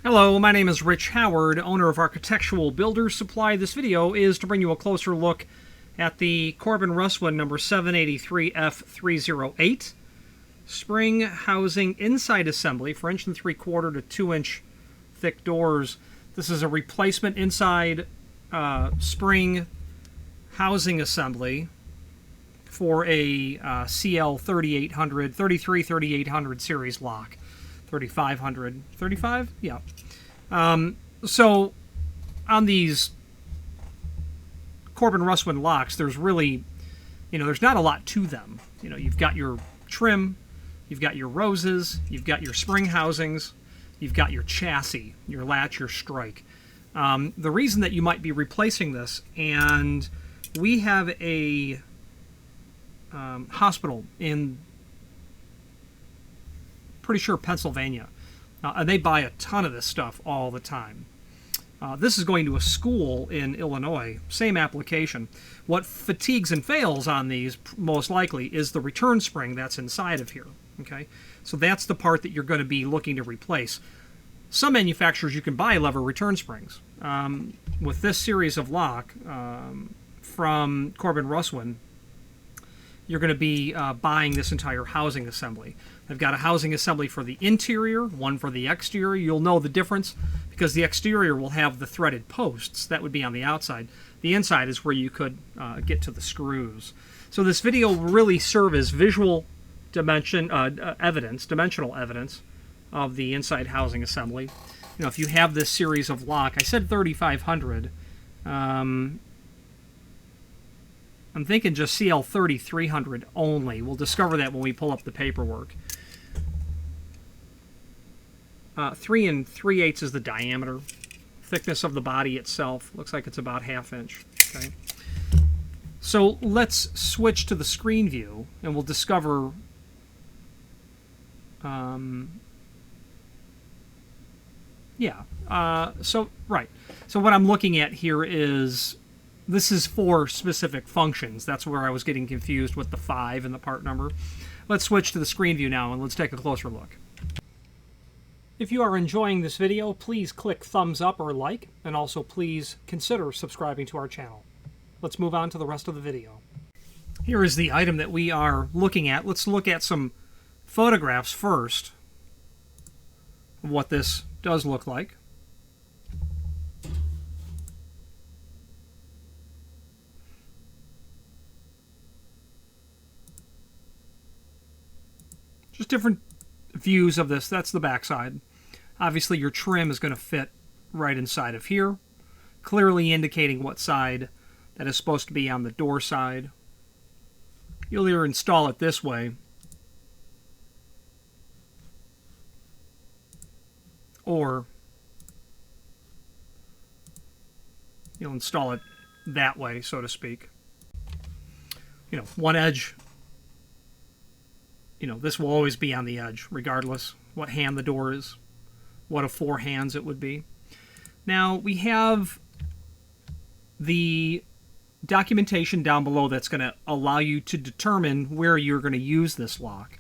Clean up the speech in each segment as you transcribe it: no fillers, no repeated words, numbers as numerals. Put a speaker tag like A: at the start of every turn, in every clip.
A: Hello, my name is Rich Howard, owner of Architectural Builders Supply. This video is to bring you a closer look at the Corbin Russwin number 783F308 spring housing inside assembly for 1 3/4 to 2 inch thick doors. This is a replacement inside spring housing assembly for a CL 3800 series lock. 3500, 35? Yeah. So on these Corbin Russwin locks, there's really, there's not a lot to them. You've got your trim, you've got your roses, you've got your spring housings, you've got your chassis, your latch, your strike. The reason that you might be replacing this, and we have a hospital in pretty sure Pennsylvania, and they buy a ton of this stuff all the time. This is going to a school in Illinois, same application. What fatigues and fails on these most likely is the return spring that's inside of here. Okay, so that's the part that you're going to be looking to replace. Some manufacturers you can buy lever return springs. With this series of lock from Corbin Russwin, you're going to be buying this entire housing assembly. They've got a housing assembly for the interior, one for the exterior. You'll know the difference because the exterior will have the threaded posts. That would be on the outside. The inside is where you could get to the screws. So this video will really serve as visual dimensional evidence of the inside housing assembly. If you have this series of lock, I said 3500. I'm thinking just CL 3300 only. We'll discover that when we pull up the paperwork. 3 3/8 is the diameter. Thickness of the body itself looks like it's about 1/2 inch. Okay. So let's switch to the screen view, and we'll discover. So what I'm looking at here is. This is for specific functions. That's where I was getting confused with the 5 and the part number. Let's switch to the screen view now and let's take a closer look. If you are enjoying this video, please click thumbs up or like, and also please consider subscribing to our channel. Let's move on to the rest of the video. Here is the item that we are looking at. Let's look at some photographs first of what this does look like. Just different views of this. That's the backside. Obviously, your trim is going to fit right inside of here, clearly indicating what side that is supposed to be on the door side. You'll either install it this way, or you'll install it that way, so to speak. One edge. This will always be on the edge, regardless what hand the door is, what of 4 hands it would be. Now, we have the documentation down below that's going to allow you to determine where you're going to use this lock.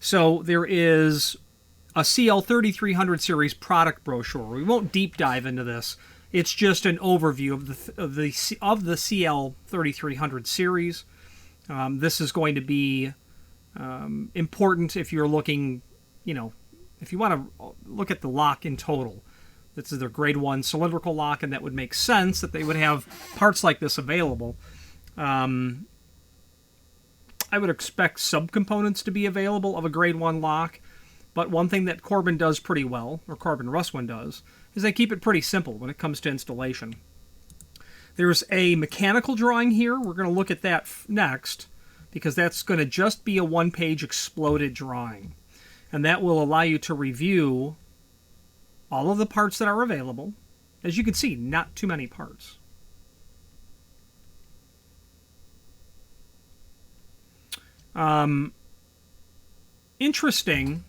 A: So there is a CL 3300 series product brochure. We won't deep dive into this. It's just an overview of the CL 3300 series. This is going to be important if you're looking, if you want to look at the lock in total. This is their grade 1 cylindrical lock, and that would make sense that they would have parts like this available. I would expect subcomponents to be available of a grade 1 lock, but one thing that Corbin does pretty well, or Corbin Russwin does, is they keep it pretty simple when it comes to installation. There's a mechanical drawing here. We're going to look at that next, because that's going to just be a 1-page exploded drawing. And that will allow you to review all of the parts that are available. As you can see, not too many parts. Interesting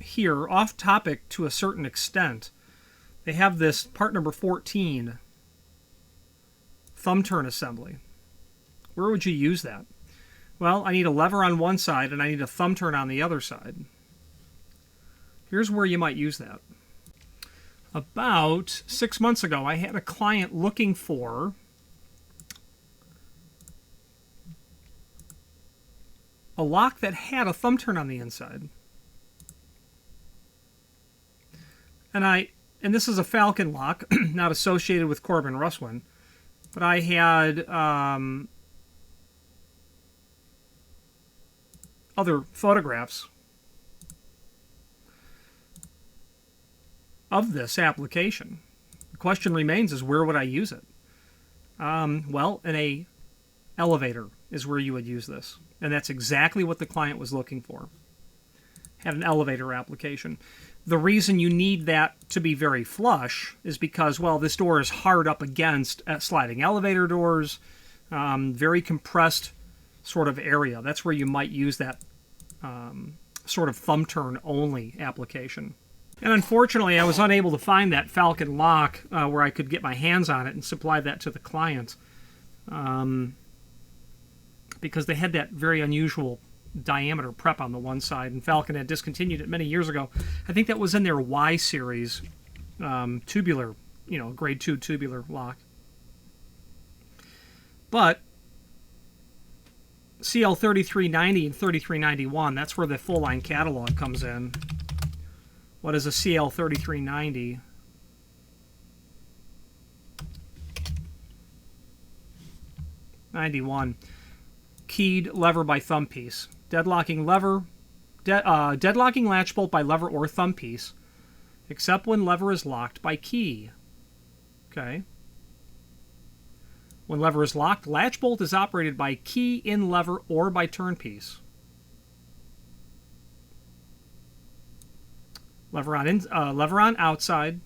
A: here, off topic to a certain extent, they have this part number 14 thumb turn assembly. Where would you use that? Well, I need a lever on one side and I need a thumb turn on the other side. here's where you might use that. About 6 months ago, I had a client looking for a lock that had a thumb turn on the inside. And this is a Falcon lock, not associated with Corbin Russwin, but I had other photographs of this application. The question remains is, where would I use it? Well, in a elevator is where you would use this. And that's exactly what the client was looking for. Had an elevator application. The reason you need that to be very flush is because, well, this door is hard up against sliding elevator doors, very compressed sort of area. That's where you might use that sort of thumb turn only application. And unfortunately, I was unable to find that Falcon lock where I could get my hands on it and supply that to the client, because they had that very unusual diameter prep on the one side, and Falcon had discontinued it many years ago. I think that was in their Y series tubular, grade 2 tubular lock. But CL 3390 and 3391, that's where the full line catalog comes in. What is a CL 3390? '91. Keyed lever by thumb piece. Deadlocking latch bolt by lever or thumb piece, except when lever is locked by key. Okay. When lever is locked, latch bolt is operated by key in lever or by turn piece. Lever on outside,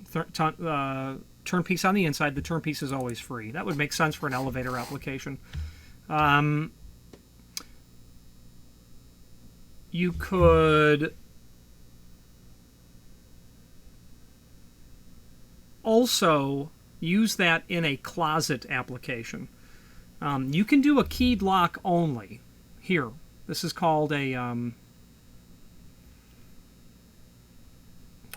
A: turn piece on the inside. The turn piece is always free. That would make sense for an elevator application. You could also use that in a closet application. You can do a keyed lock only. Here, this is called a,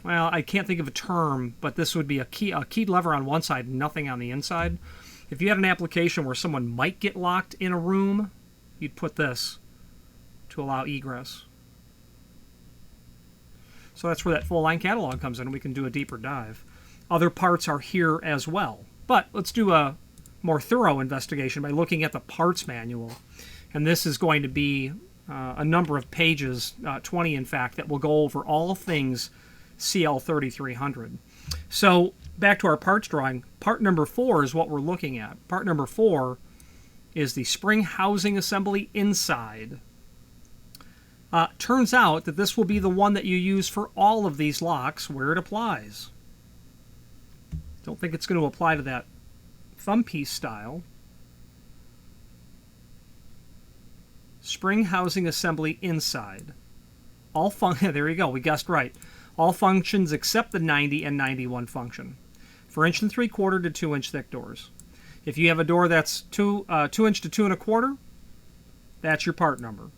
A: well, I can't think of a term, but this would be a keyed lever on one side, nothing on the inside. If you had an application where someone might get locked in a room, you'd put this to allow egress. So that's where that full line catalog comes in. We can do a deeper dive. Other parts are here as well. But let's do a more thorough investigation by looking at the parts manual. And this is going to be a number of pages, 20 in fact, that will go over all things CL 3300. So back to our parts drawing. Part number 4 is what we're looking at. Part number 4 is the spring housing assembly inside. Turns out that this will be the one that you use for all of these locks where it applies. Don't think it's going to apply to that thumb piece style. Spring housing assembly inside. All there you go, we guessed right. All functions except the 90 and 91 function. For 1 3/4 to 2 inch thick doors. If you have a door that's 2 inch to 2 1/4, that's your part number.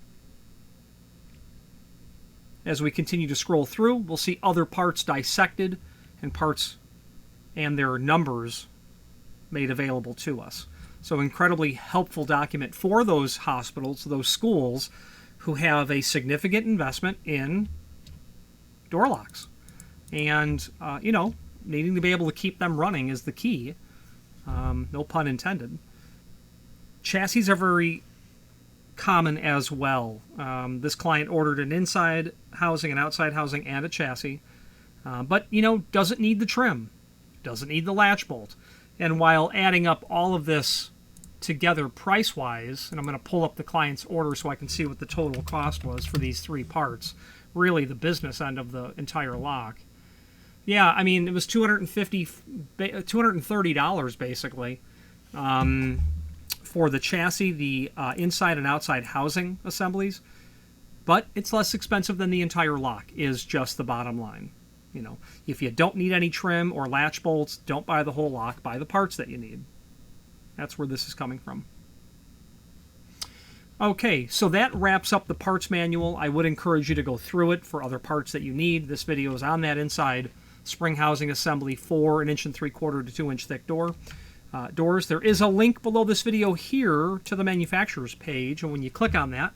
A: As we continue to scroll through, we'll see other parts dissected and parts and their numbers made available to us. So incredibly helpful document for those hospitals, those schools who have a significant investment in door locks. And, needing to be able to keep them running is the key. No pun intended. Chassis are very common as well. This client ordered an inside housing, an outside housing, and a chassis. But, doesn't need the trim. Doesn't need the latch bolt. And while adding up all of this together price-wise, and I'm going to pull up the client's order so I can see what the total cost was for these 3 parts, really the business end of the entire lock. Yeah, I mean, it was $230 basically for the chassis, the inside and outside housing assemblies. But it's less expensive than the entire lock, is just the bottom line. If you don't need any trim or latch bolts, don't buy the whole lock, buy the parts that you need. That's where this is coming from. Okay, so that wraps up the parts manual. I would encourage you to go through it for other parts that you need. This video is on that inside spring housing assembly for 1 3/4 to 2 inch thick doors. There is a link below this video here to the manufacturer's page, and when you click on that,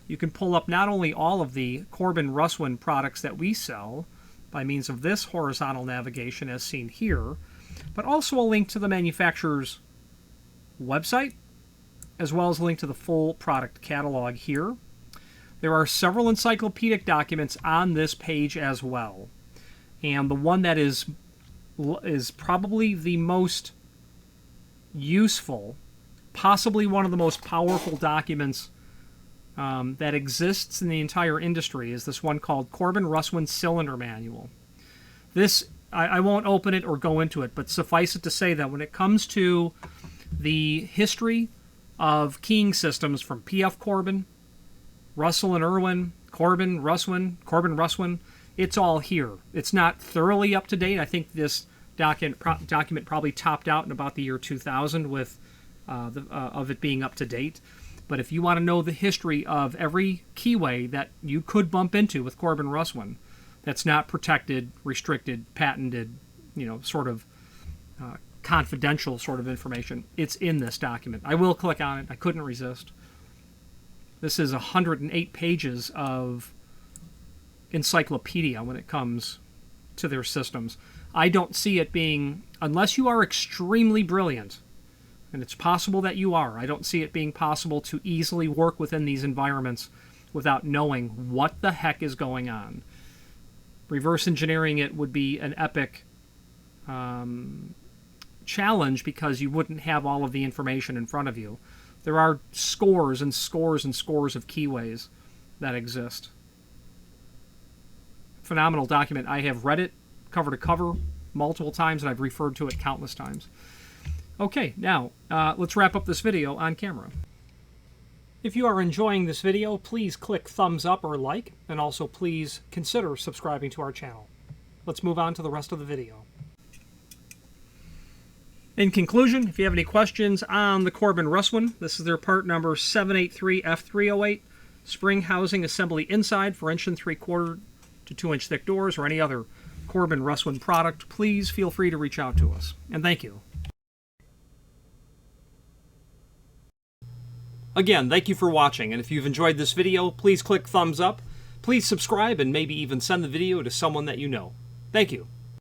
A: you can pull up not only all of the Corbin Russwin products that we sell by means of this horizontal navigation as seen here, but also a link to the manufacturer's website, as well as a link to the full product catalog here. There are several encyclopedic documents on this page as well. And the one that is probably the most useful, possibly one of the most powerful documents that exists in the entire industry, is this one called Corbin Russwin Cylinder Manual. This, I won't open it or go into it, but suffice it to say that when it comes to the history of keying systems from P.F. Corbin, Russell and Irwin, Corbin Russwin, it's all here. It's not thoroughly up to date. I think this document probably topped out in about the year 2000 with of it being up to date. But if you want to know the history of every keyway that you could bump into with Corbin Russwin, that's not protected, restricted, patented, sort of confidential sort of information, it's in this document. I will click on it. I couldn't resist. This is 108 pages of encyclopedia when it comes to their systems. I don't see it being, unless you are extremely brilliant, and it's possible that you are, I don't see it being possible to easily work within these environments without knowing what the heck is going on. Reverse engineering it would be an epic challenge because you wouldn't have all of the information in front of you. There are scores and scores and scores of keyways that exist. Phenomenal document. I have read it cover to cover multiple times, and I've referred to it countless times. Okay, now let's wrap up this video on camera. If you are enjoying this video, please click thumbs up or like, and also please consider subscribing to our channel. Let's move on to the rest of the video. In conclusion, if you have any questions on the Corbin Russwin, this is their part number 783F308, spring housing assembly inside for 1 3/4 to 2 inch thick doors, or any other Corbin Russwin product, please feel free to reach out to us. And thank you. Again, thank you for watching, and if you've enjoyed this video, please click thumbs up, please subscribe, and maybe even send the video to someone that you know. Thank you.